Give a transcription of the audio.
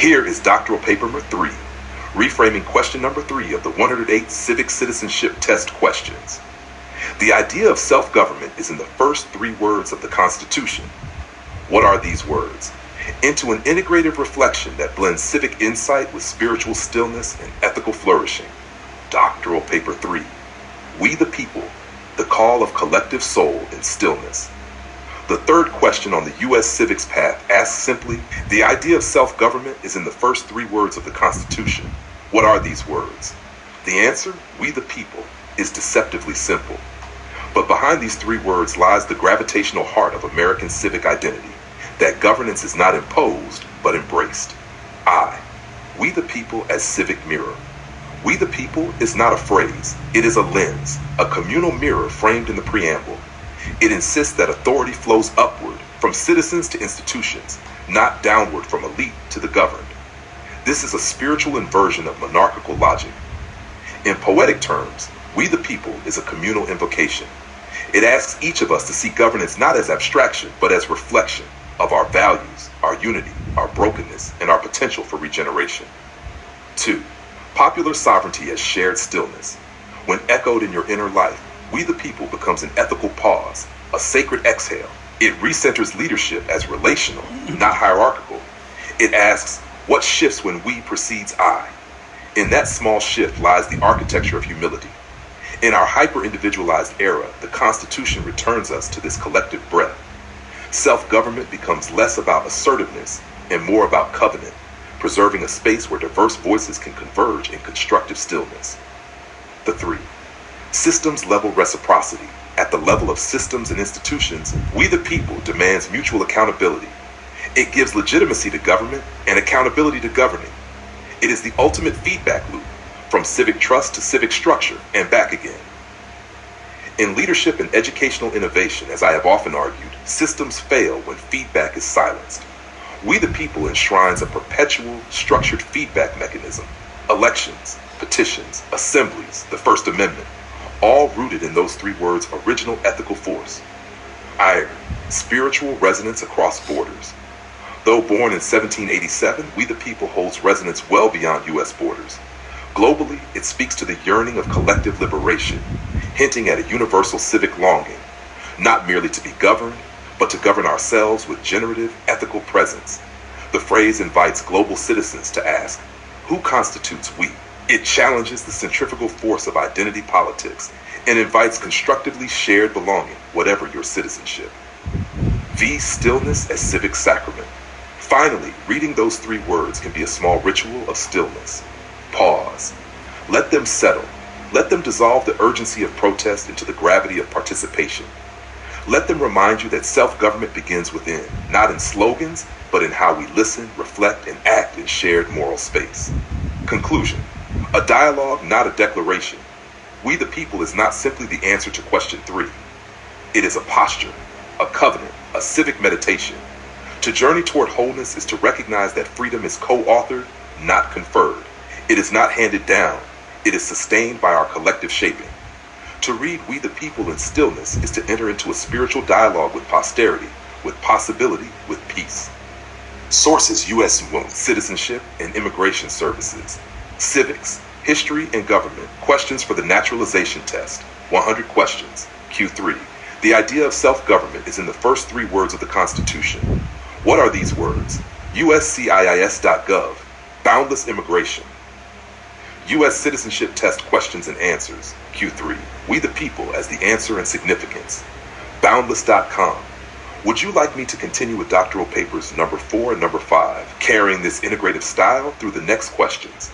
Here is doctoral paper number 3, reframing question number 3 of the 108 civic citizenship test questions. The idea of self-government is in the first 3 words of the Constitution. What are these words? Into an integrative reflection that blends civic insight with spiritual stillness and ethical flourishing. Doctoral paper 3, We the People, the call of collective soul in stillness. The third question on the U.S. Civics Path asks simply, the idea of self-government is in the first 3 words of the Constitution. What are these words? The answer, we the people, is deceptively simple. But behind these 3 words lies the gravitational heart of American civic identity, that governance is not imposed, but embraced. We the people as civic mirror. We the people is not a phrase, it is a lens, a communal mirror framed in the preamble. It insists that authority flows upward, from citizens to institutions, not downward from elite to the governed. This is a spiritual inversion of monarchical logic. In poetic terms, we the people is a communal invocation. It asks each of us to see governance not as abstraction, but as reflection of our values, our unity, our brokenness, and our potential for regeneration. 2. Popular sovereignty as shared stillness. When echoed in your inner life, we the people becomes an ethical pause, a sacred exhale. It recenters leadership as relational, not hierarchical. It asks, what shifts when we precedes I? In that small shift lies the architecture of humility. In our hyper-individualized era, the Constitution returns us to this collective breath. Self-government becomes less about assertiveness and more about covenant, preserving a space where diverse voices can converge in constructive stillness. The 3. Systems-level reciprocity. At the level of systems and institutions, we the people demands mutual accountability. It gives legitimacy to government and accountability to governing. It is the ultimate feedback loop, from civic trust to civic structure and back again. In leadership and educational innovation, as I have often argued, systems fail when feedback is silenced. We the people enshrines a perpetual, structured feedback mechanism. Elections, petitions, assemblies, the First Amendment, all rooted in those 3 words' original ethical force. Iron, spiritual resonance across borders. Though born in 1787, we the people holds resonance well beyond U.S. borders. Globally, it speaks to the yearning of collective liberation, hinting at a universal civic longing, not merely to be governed, but to govern ourselves with generative, ethical presence. The phrase invites global citizens to ask, who constitutes we? It challenges the centrifugal force of identity politics and invites constructively shared belonging, whatever your citizenship. V. Stillness as civic sacrament. Finally, reading those 3 words can be a small ritual of stillness. Pause. Let them settle. Let them dissolve the urgency of protest into the gravity of participation. Let them remind you that self-government begins within, not in slogans, but in how we listen, reflect, and act in shared moral space. Conclusion. A dialogue, not a declaration. We the people is not simply the answer to question 3. It is a posture, a covenant, a civic meditation. To journey toward wholeness is to recognize that freedom is co-authored, not conferred. It is not handed down. It is sustained by our collective shaping. To read We the People in stillness is to enter into a spiritual dialogue with posterity, with possibility, with peace. Sources: U.S. Citizenship and Immigration Services. Civics, History and Government. Questions for the Naturalization Test. 100 questions. Q3. The idea of self-government is in the first 3 words of the Constitution. What are these words? USCIS.gov. Boundless immigration. U.S. Citizenship Test questions and answers. Q3. We the People as the answer and significance. Boundless.com. Would you like me to continue with doctoral papers number 4 and number 5, carrying this integrative style through the next questions?